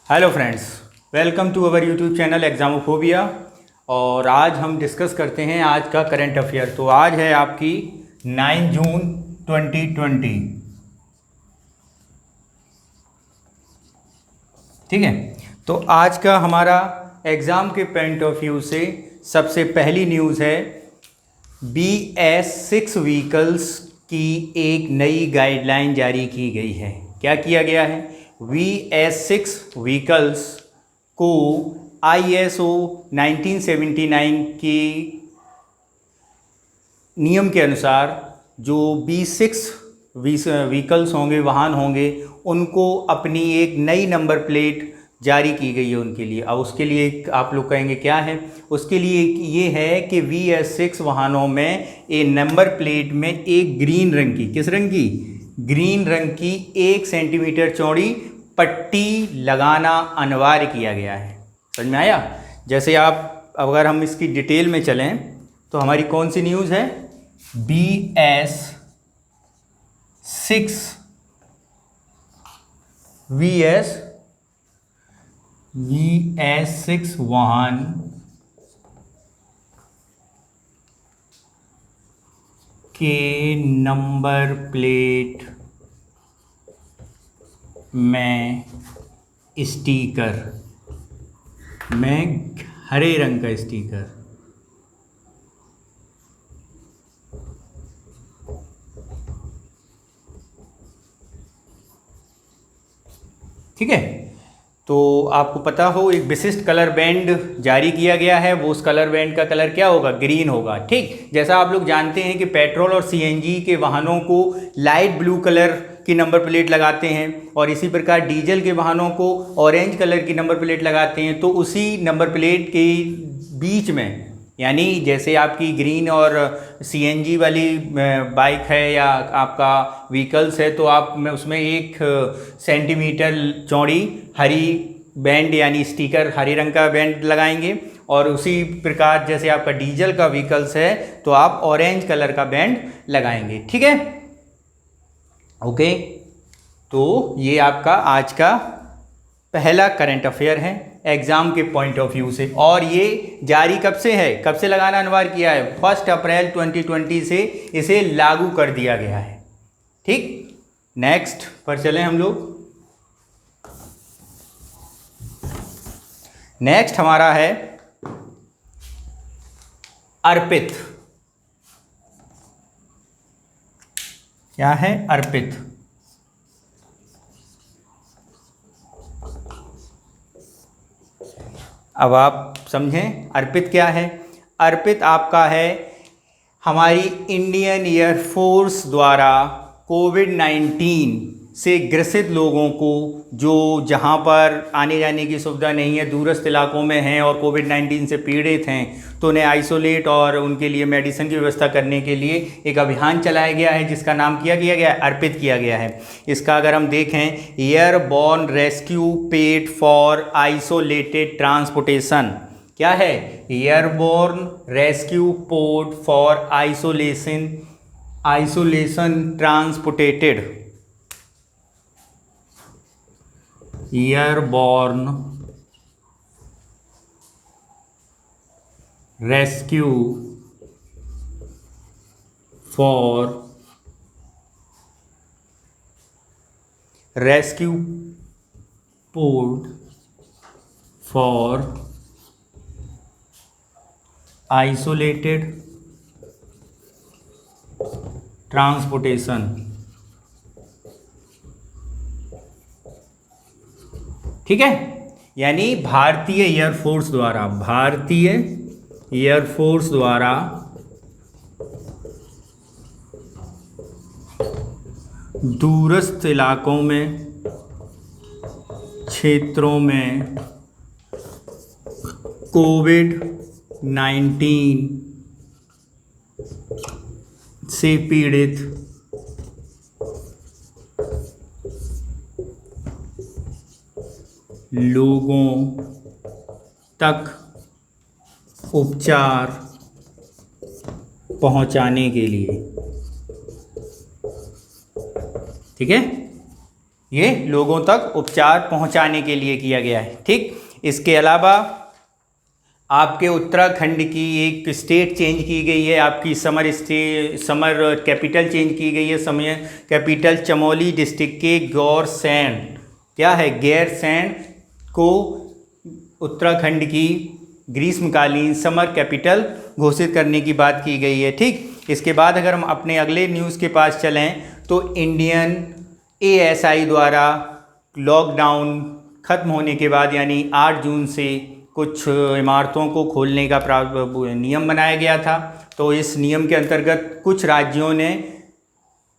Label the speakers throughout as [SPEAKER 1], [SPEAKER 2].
[SPEAKER 1] Hello friends, welcome to our YouTube channel Examophobia. और आज हम डिस्कस करते हैं आज का करंट अफेयर। तो आज है आपकी 9 जून 2020। ठीक है, तो आज का हमारा एग्ज़ाम के पॉइंट ऑफ व्यू से सबसे पहली न्यूज़ है BS6 व्हीकल्स की एक नई गाइडलाइन जारी की गई है। क्या किया गया है? BS6 व्हीकल्स को ISO 1979 के नियम के अनुसार जो B6 व्हीकल्स होंगे, वाहन होंगे, उनको अपनी एक नई नंबर प्लेट जारी की गई है उनके लिए। अब उसके लिए आप लोग कहेंगे क्या है? उसके लिए ये है कि BS6 वाहनों में एक नंबर प्लेट में एक ग्रीन रंग की, किस रंग की? ग्रीन रंग की 1 सेंटीमीटर चौड़ी पट्टी लगाना अनिवार्य किया गया है। समझ में आया? जैसे आप अगर हम इसकी डिटेल में चलें तो हमारी कौन सी न्यूज़ है? VS6 वाहन के नंबर प्लेट में स्टिकर में हरे रंग का स्टिकर, ठीक है। तो आपको पता हो एक विशिष्ट कलर बैंड जारी किया गया है, वो उस कलर बैंड का कलर क्या होगा? ग्रीन होगा। ठीक, जैसा आप लोग जानते हैं कि पेट्रोल और CNG के वाहनों को लाइट ब्लू कलर की नंबर प्लेट लगाते हैं और इसी प्रकार डीजल के वाहनों को ऑरेंज कलर की नंबर प्लेट लगाते हैं। तो उसी नंबर प्लेट के बीच में, यानी जैसे आपकी ग्रीन और CNG वाली बाइक है या आपका व्हीकल्स है, तो आप में उसमें 1 सेंटीमीटर चौड़ी हरी बैंड यानी स्टिकर, हरे रंग का बैंड लगाएंगे। और उसी प्रकार जैसे आपका डीजल का व्हीकल्स है तो आप ऑरेंज कलर का बैंड लगाएंगे। ठीक है, ओके। तो ये आपका आज का पहला करंट अफेयर है एग्ज़ाम के पॉइंट ऑफ व्यू से। और ये जारी कब से है? कब से लगाना अनिवार्य किया है? 1 अप्रैल 2020 से इसे लागू कर दिया गया है। ठीक, नेक्स्ट पर चलें हम लोग। नेक्स्ट हमारा है अर्पित। क्या है? अर्पित। अब आप समझें अर्पित क्या है। अर्पित आपका है हमारी इंडियन एयरफोर्स द्वारा कोविड-19 से ग्रसित लोगों को, जो जहां पर आने जाने की सुविधा नहीं है, दूरस्थ इलाकों में हैं और कोविड-19 से पीड़ित हैं, तो उन्हें आइसोलेट और उनके लिए मेडिसिन की व्यवस्था करने के लिए एक अभियान चलाया गया है जिसका नाम किया गया है, अर्पित किया गया है। इसका अगर हम देखें, airborne rescue pod for isolated transportation. क्या है? Airborne rescue pod for isolation transported. Airborne rescue for rescue pod for isolated transportation. ठीक है, यानी भारतीय एयरफोर्स द्वारा दूरस्थ इलाकों में, क्षेत्रों में कोविड-19 से पीड़ित लोगों तक उपचार पहुंचाने के लिए। ठीक है, ये लोगों तक उपचार पहुंचाने के लिए किया गया है। ठीक, इसके अलावा आपके उत्तराखंड की एक स्टेट चेंज की गई है, आपकी समर कैपिटल चेंज की गई है। समय कैपिटल चमोली डिस्ट्रिक्ट के गौरसैंण, क्या है, गैरसैंण को उत्तराखंड की ग्रीष्मकालीन समर कैपिटल घोषित करने की बात की गई है। ठीक, इसके बाद अगर हम अपने अगले न्यूज़ के पास चलें तो इंडियन ASI द्वारा लॉकडाउन खत्म होने के बाद यानी 8 जून से कुछ इमारतों को खोलने का नियम बनाया गया था। तो इस नियम के अंतर्गत कुछ राज्यों ने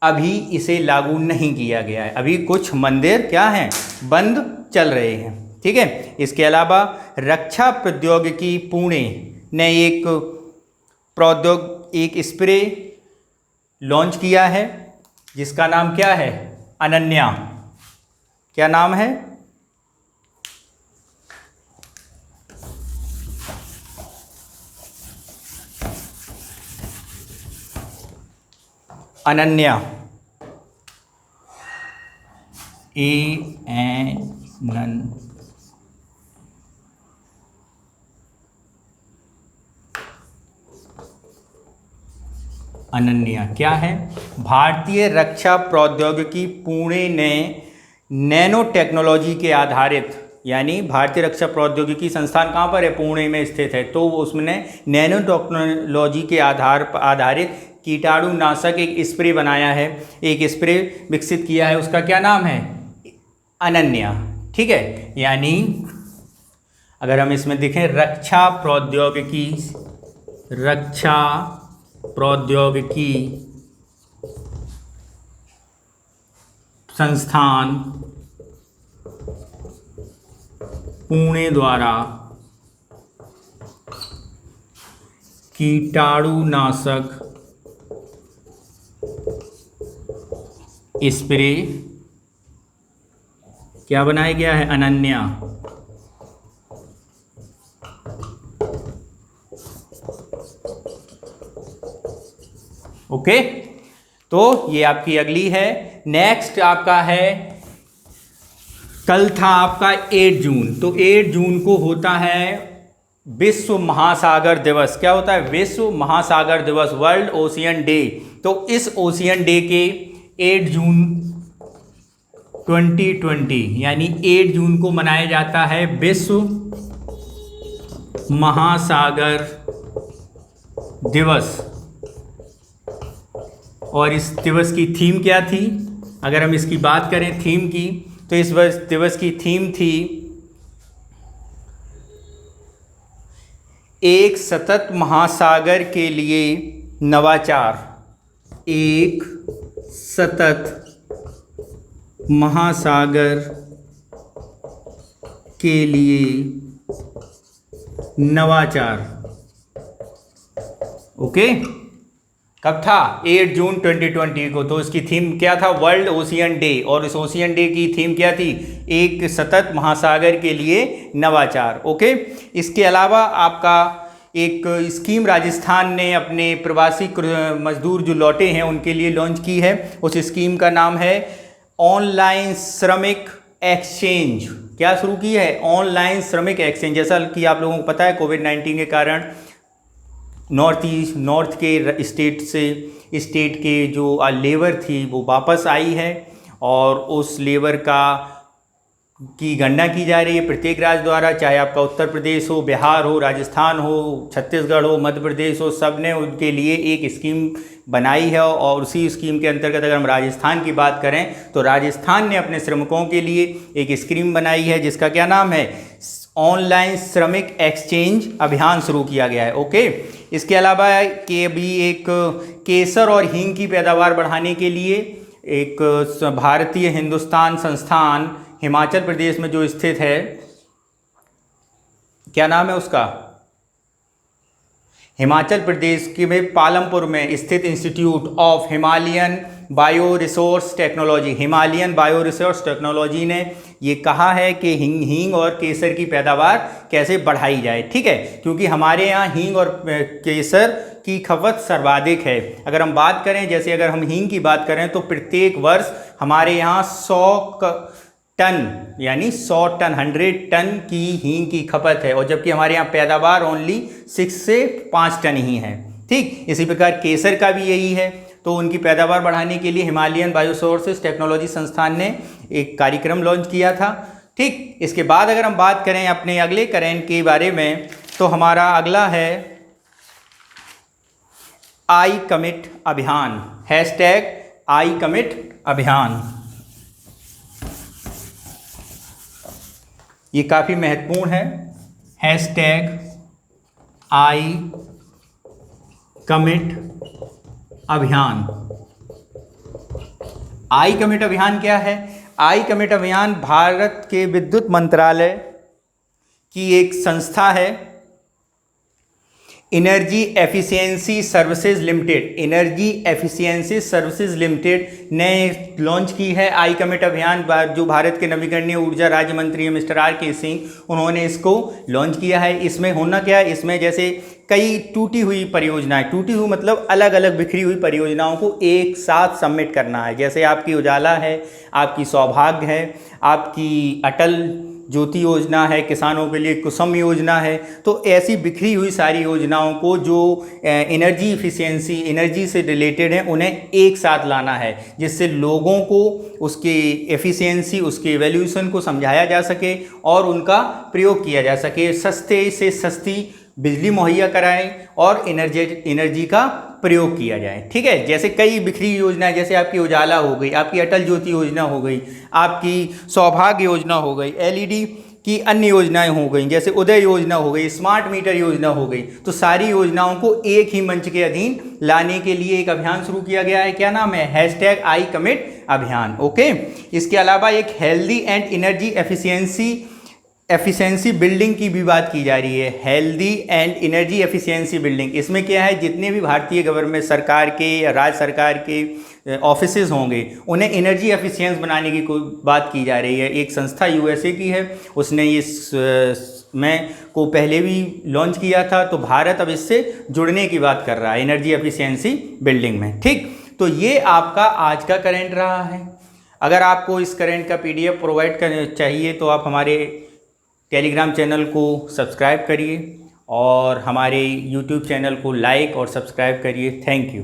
[SPEAKER 1] अभी इसे लागू नहीं किया गया है, अभी कुछ मंदिर क्या हैं, बंद चल रहे हैं। ठीक है, इसके अलावा रक्षा प्रौद्योगिकी पुणे ने एक स्प्रे लॉन्च किया है जिसका नाम क्या है, अनन्या। क्या नाम है, अनन्या, अनन्या क्या है, भारतीय रक्षा प्रौद्योगिकी पुणे ने नैनो टेक्नोलॉजी के आधारित, यानी भारतीय रक्षा प्रौद्योगिकी संस्थान कहाँ पर है, पुणे में स्थित है। तो उसने नैनो टेक्नोलॉजी के आधारित कीटाणुनाशक एक स्प्रे बनाया है, एक स्प्रे विकसित किया है, उसका क्या नाम है, अनन्या। ठीक है, यानी अगर हम इसमें देखें रक्षा प्रौद्योगिकी संस्थान पुणे द्वारा कीटाणुनाशक स्प्रे क्या बनाया गया है, अनन्या। ओके, तो ये आपकी अगली है। नेक्स्ट आपका है, कल था आपका 8 जून, तो 8 जून को होता है विश्व महासागर दिवस। क्या होता है, विश्व महासागर दिवस, वर्ल्ड ओशियन डे। तो इस ओशियन डे के 8 जून 2020 यानी 8 जून को मनाया जाता है विश्व महासागर दिवस। और इस दिवस की थीम क्या थी, अगर हम इसकी बात करें थीम की, तो इस दिवस की थीम थी एक सतत महासागर के लिए नवाचार। एक सतत महासागर के लिए नवाचार। ओके, कब था, 8 जून 2020 को। तो इसकी थीम क्या था, वर्ल्ड ओशियन डे। और इस ओशियन डे की थीम क्या थी, एक सतत महासागर के लिए नवाचार। ओके, इसके अलावा आपका एक स्कीम राजस्थान ने अपने प्रवासी मजदूर जो लौटे हैं उनके लिए लॉन्च की है। उस स्कीम का नाम है ऑनलाइन श्रमिक एक्सचेंज। क्या शुरू की है, ऑनलाइन श्रमिक एक्सचेंज। जैसा कि आप लोगों को पता है कोविड-19 के कारण नॉर्थ के स्टेट के जो लेबर थी वो वापस आई है, और उस लेबर की गणना की जा रही है प्रत्येक राज्य द्वारा, चाहे आपका उत्तर प्रदेश हो, बिहार हो, राजस्थान हो, छत्तीसगढ़ हो, मध्य प्रदेश हो, सब ने उनके लिए एक स्कीम बनाई है। और उसी स्कीम के अंतर्गत अगर हम राजस्थान की बात करें तो राजस्थान ने अपने श्रमिकों के लिए एक स्कीम बनाई है जिसका क्या नाम है, ऑनलाइन श्रमिक एक्सचेंज अभियान शुरू किया गया है। ओके, इसके अलावा के भी एक केसर और हींग की पैदावार बढ़ाने के लिए एक भारतीय हिंदुस्तान संस्थान हिमाचल प्रदेश में जो स्थित है, क्या नाम है उसका, हिमाचल प्रदेश के में पालमपुर में स्थित institute of Himalayan bio resource technology, Himalayan bio resource technology ने ये कहा है कि हींग और केसर की पैदावार कैसे बढ़ाई जाए। ठीक है, क्योंकि हमारे यहाँ हींग और केसर की खपत सर्वाधिक है। अगर हम बात करें, जैसे अगर हम हींग की बात करें तो प्रत्येक वर्ष हमारे यहाँ 100 टन यानी 100 टन 100 टन की हींग की खपत है, और जबकि हमारे यहाँ पैदावार ओनली 6 से 5 टन ही है। ठीक, इसी प्रकार केसर का भी यही है। तो उनकी पैदावार बढ़ाने के लिए हिमालयन बायोसोर्सेज टेक्नोलॉजी संस्थान ने एक कार्यक्रम लॉन्च किया था। ठीक, इसके बाद अगर हम बात करें अपने अगले करेंट के बारे में, तो हमारा अगला है आई कमिट अभियान, हैशटैग आई कमिट अभियान। ये काफ़ी महत्वपूर्ण है, हैशटैग आई कमिट अभियान। आई कमिट अभियान क्या है? आई कमिट अभियान भारत के विद्युत मंत्रालय की एक संस्था है, energy efficiency services limited, energy efficiency services limited ने लॉन्च की है आई कमिट अभियान। जो भारत के नवीकरणीय ऊर्जा राज्य मंत्री हैं मिस्टर R.K. सिंह, उन्होंने इसको लॉन्च किया है। इसमें होना क्या है, इसमें जैसे कई टूटी हुई परियोजनाएं, टूटी हुई मतलब अलग अलग बिखरी हुई परियोजनाओं को एक साथ सबमिट करना है। जैसे आपकी उजाला है, आपकी सौभाग्य है, आपकी अटल ज्योति योजना है, किसानों के लिए कुसुम योजना है। तो ऐसी बिखरी हुई सारी योजनाओं को जो एनर्जी इफिशियंसी, एनर्जी से रिलेटेड हैं, उन्हें एक साथ लाना है, जिससे लोगों को उसकी एफिशिएंसी, उसके एवोल्यूशन को समझाया जा सके और उनका प्रयोग किया जा सके, सस्ते से सस्ती बिजली मुहैया कराएं और एनर्जी का प्रयोग किया जाए। ठीक है, जैसे कई बिखरी योजनाएं, जैसे आपकी उजाला हो गई, आपकी अटल ज्योति योजना हो गई, आपकी सौभाग्य योजना हो गई, LED की अन्य योजनाएं हो गई, जैसे उदय योजना हो गई, स्मार्ट मीटर योजना हो गई। तो सारी योजनाओं को एक ही मंच के अधीन लाने के लिए एक अभियान शुरू किया गया है। क्या नाम है? हैशटैग आई कमिट अभियान। ओके, इसके अलावा एक healthy and energy efficiency building की भी बात की जा रही है, healthy and energy efficiency building. इसमें क्या है, जितने भी भारतीय गवर्नमेंट सरकार के या राज्य सरकार के ऑफिसेज होंगे, उन्हें एनर्जी एफिशिएंस बनाने की कोई बात की जा रही है। एक संस्था USA की है, उसने इस में को पहले भी लॉन्च किया था। तो भारत अब इससे जुड़ने की बात कर रहा है एनर्जी एफिशिएंसी बिल्डिंग में। ठीक, तो ये आपका आज का करंट रहा है। अगर आपको इस करंट का PDF प्रोवाइड करना चाहिए तो आप हमारे टेलीग्राम चैनल को सब्सक्राइब करिए और हमारे YouTube चैनल को लाइक और सब्सक्राइब करिए। Thank you.